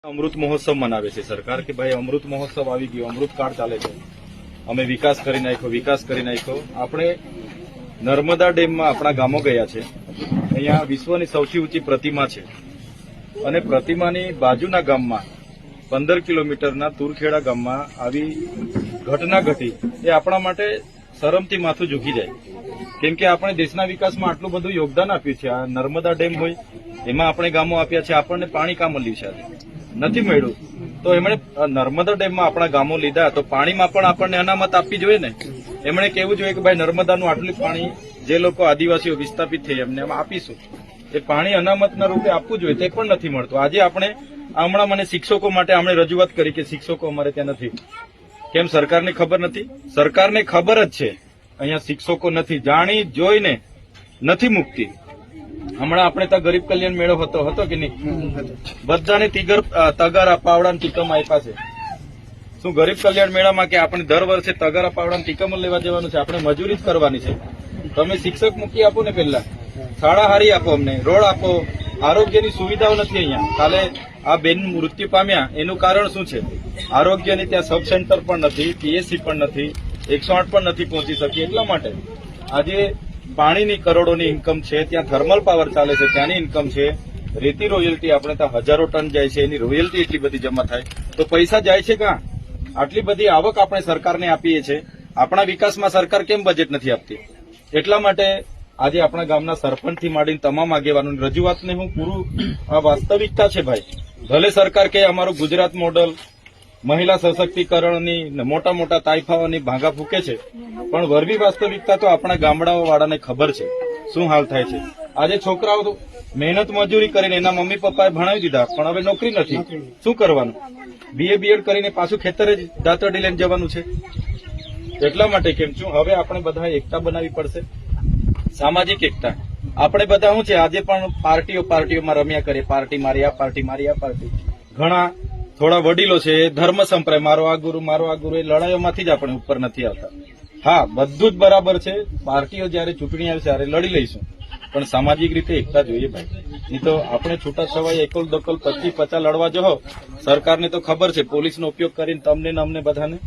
અમૃત મહોત્સવ મનાવે છે સરકાર કે ભાઈ અમૃત મહોત્સવ આવી ગયો, અમૃત કાળ ચાલે છે, અમે વિકાસ કરી નાખ્યો. આપણે નર્મદા ડેમમાં આપણા ગામો ગયા છે. અહીંયા વિશ્વની સૌથી ઊંચી પ્રતિમા છે અને પ્રતિમાની બાજુના ગામમાં 15 કિલોમીટરના તુરખેડા ગામમાં આવી ઘટના ઘટી એ આપણા માટે શરમથી માથું ઝૂકી જાય. કેમ કે આપણે દેશના વિકાસમાં આટલું બધું યોગદાન આપ્યું છે. આ નર્મદા ડેમ હોય એમાં આપણે ગામો આપ્યા છે, આપણને પાણી કામ મળ્યું છે, આજે નથી મળ્યું તો એમણે નર્મદા ડેમમાં આપણા ગામો લીધા તો પાણીમાં પણ આપણને અનામત આપવી જોઈએ ને. એમણે કહેવું જોઈએ કે ભાઈ નર્મદાનું આટલું પાણી જે લોકો આદિવાસીઓ વિસ્થાપિત થઈ એમને આપીશું. એ પાણી અનામતના રૂપે આપવું જોઈએ, તે પણ નથી મળતું. આજે આપણે હમણાં મને શિક્ષકો માટે આપણે રજૂઆત કરી કે શિક્ષકો અમારે ત્યાં નથી. કેમ સરકારને ખબર નથી? સરકારને ખબર જ છે અહીંયા શિક્ષકો નથી, જાણી જોઈને નથી મુકતી. હમણાં આપણે ત્યાં ગરીબ કલ્યાણ મેળો હતો કે નહીં? બધાને તગારા પાવડા ટીકમ આપ્યા છે. શું ગરીબ કલ્યાણ મેળામાં કે આપણે દર વર્ષે તગારા પાવડા ટીકમ લેવા જવાનું છે? આપણે મજૂરી જ કરવાની છે. તમે શિક્ષક મૂકી આપો ને, પહેલા શાળા હારી આપો, અમને રોડ આપો. આરોગ્યની સુવિધાઓ નથી અહીંયા. કાલે આ બેન મૃત્યુ પામ્યા એનું કારણ શું છે? આરોગ્યની ત્યાં સબ સેન્ટર પણ નથી, પીએસસી પણ નથી, 108 પણ નથી પહોંચી શકી. એટલા માટે આજે પાણીની કરોડોની ઇન્કમ છે, ત્યાં થર્મલ પાવર ચાલે છે, ત્યાંની ઇન્કમ છે. રેતી રોયલ્ટી આપણે ત્યાં હજારો ટન જાય છે, એની રોયલ્ટી એટલી બધી જમા થાય તો પૈસા જાય છે ક્યાં? આટલી બધી આવક આપણે સરકારને આપીએ છીએ. આપણા વિકાસમાં સરકાર કેમ બજેટ નથી આપતી? એટલા માટે આજે આપણા ગામના સરપંચથી માંડીને તમામ આગેવાનોની રજૂઆતને હું પૂરું આ વાસ્તવિકતા છે ભાઈ. ભલે સરકાર કે અમારું ગુજરાત મોડલ મહિલા સશક્તિકરણની મોટા મોટા તાઇફાઓની ભાંગા ફૂકે છે, પણ વરવી વાસ્તવિકતા તો આપણા ગામડાઓ વાળાને ખબર છે શું હાલ થાય છે. આજે છોકરાઓ મહેનત મજૂરી કરીને એના મમ્મી પપ્પાએ ભણાવી દીધા, પણ હવે નોકરી નથી. શું કરવાનું? બીએ બીએડ કરીને પાછું ખેતરે જ દાંતરડી લઈને જવાનું છે. એટલા માટે કેમ છું હવે આપણે બધા એકતા બનાવવી પડશે, સામાજિક એકતા. આપણે બધા શું છે આજે પણ પાર્ટીઓમાં રમ્યા કરીએ, પાર્ટી મારી આ પાર્ટી મારી આ પાર્ટી. ઘણા થોડા વડીલો છે, ધર્મ સંપ્રદાય મારો આ ગુરુ, એ લડાઈઓમાંથી જ આપણે ઉપર નથી આવતા. હા, બધું જ બરાબર છે. પાર્ટીઓ જયારે ચૂંટણી આવે ત્યારે લડી લઈશું, પણ સામાજિક રીતે એકતા જોઈએ ભાઈ. નહીં તો આપણે છૂટા છવાય એકલ દકલ 25-50 લડવા જહો, સરકારને તો ખબર છે પોલીસનો ઉપયોગ કરીને તમને ને અમને બધાને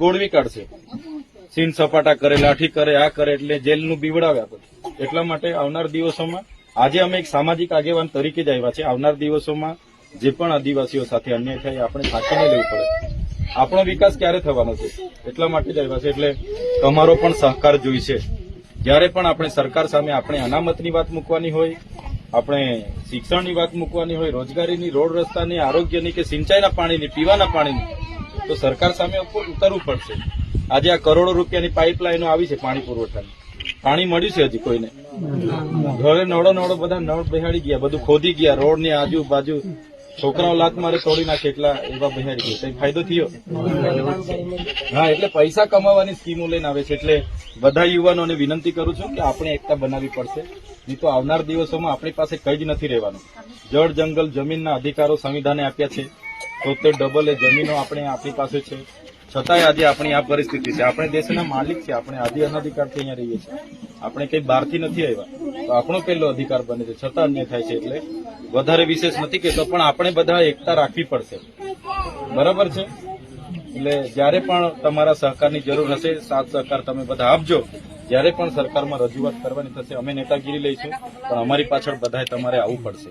ગોળવી કાઢશે. સીન સપાટા કરે, લાઠી કરે, આ કરે, એટલે જેલનું બીવડાવ્યા પછી. એટલા માટે આવનાર દિવસોમાં આજે અમે એક સામાજિક આગેવાન તરીકે જ આવ્યા છે. આવનાર દિવસોમાં જે પણ આદિવાસીઓ સાથે અન્યાય થાય આપણે સાચીને લેવું પડે. આપણો વિકાસ ક્યારે થવાનો છે? એટલા માટે જ આવ્યા છે. એટલે તમારો પણ સહકાર જોઈશે. જયારે પણ આપણે સરકાર સામે આપણે અનામતની વાત મૂકવાની હોય, આપણે શિક્ષણની વાત મૂકવાની હોય, રોજગારીની, રોડ રસ્તાની, આરોગ્યની કે સિંચાઈના પાણીની, પીવાના પાણીની, તો સરકાર સામે ઉતરવું પડશે. આજે આ કરોડો રૂપિયાની પાઇપલાઇનો આવી છે પાણી પુરવઠાની, પાણી મળ્યું છે હજી કોઈને? ઘરે નળો બધા નળ બેહાડી ગયા, બધું ખોદી ગયા, રોડની આજુબાજુ છોકરાઓ લાત મારે તોડી નાખે એટલા એવા બેહાડી ગયા. કઈ ફાયદો થયો? હા, એટલે પૈસા કમાવાની સ્કીમો લઈને આવે છે. એટલે બધા યુવાનોને વિનંતી કરું છું કે આપણે એકતા બનાવવી પડશે. નહીં તો આવનાર દિવસોમાં આપણી પાસે કઈ જ નથી રહેવાનું. જળ, જંગલ, જમીનના અધિકારો સંવિધાને આપ્યા છે, તો તે ડબલ એ જમીનો આપણી પાસે છે. છતાંય આજે આપણી આ પરિસ્થિતિ છે. આપણે દેશના માલિક છે, આપણે આદિ અનાધિકારથી અહીંયા રહીએ છીએ. આપણે કઈ બહારથી નથી આવ્યા, તો આપણો પહેલો અધિકાર બને છે, છતાં અન્ય થાય છે. એટલે વધારે વિશેષ નથી કહેતો, પણ આપણે બધા એકતા રાખવી પડશે. બરાબર છે? એટલે જયારે પણ તમારા સહકારની જરૂર હશે, સાથ સહકાર તમે બધા આપજો. જયારે પણ સરકારમાં રજૂઆત કરવાની થશે, અમે નેતાગીરી લઈશું, પણ અમારી પાછળ બધાએ તમારે આવવું પડશે.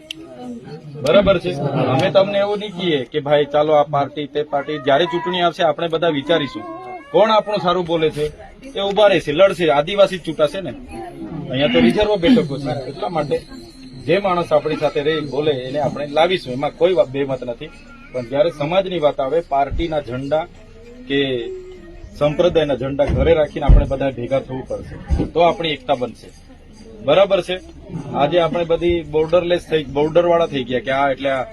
બરાબર છે? અમે તમને એવું નહીં કહીએ કે ભાઈ ચાલો આ પાર્ટી તે પાર્ટી. જયારે ચૂંટણી આવશે આપણે બધા વિચારીશું કોણ આપણું સારું બોલે છે, એ ઉભા રહેશે, લડશે. આદિવાસી જ ચૂંટાશે ને, અહીંયા તો રિઝર્વ બેઠકો છે. એટલા માટે જે માણસ આપણી સાથે રહી બોલે એને આપણે લાવીશું, એમાં કોઈ બેમત નથી. પણ જયારે સમાજની વાત આવે, પાર્ટીના ઝંડા કે સંપ્રદાયના ઝંડા ઘરે રાખીને આપણે બધા ભેગા થવું પડશે, તો આપણી એકતા બનશે. બરાબર છે? આજે આપણે બધી બોર્ડરલેસ બોર્ડર વાળા થઈ ગયા કે આ એટલે આ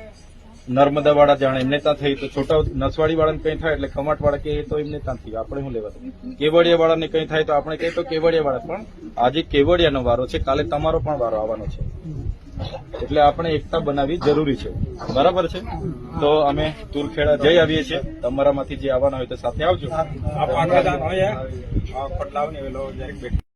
નર્મદા વાળા જાણે એમને ત્યાં થઈ, તો છોટા નસવાડી વાળાને કઈ થાય એટલે ખમાટ વાળા કે તો એમને ત્યાં થઈ. આપણે શું લેવા? કેવડિયા વાળાને કઈ થાય તો આપણે કહીએ તો કેવડિયા વાળા. પણ આજે કેવડિયાનો વારો છે, કાલે તમારો પણ વારો આવવાનો છે. એટલે આપણે એકતા બનાવવી જરૂરી છે. બરાબર છે? તો અમે તુરખેડા જઈ આવીએ છીએ. તમારામાંથી જે આવવાના હોય તો સાથે આવજો.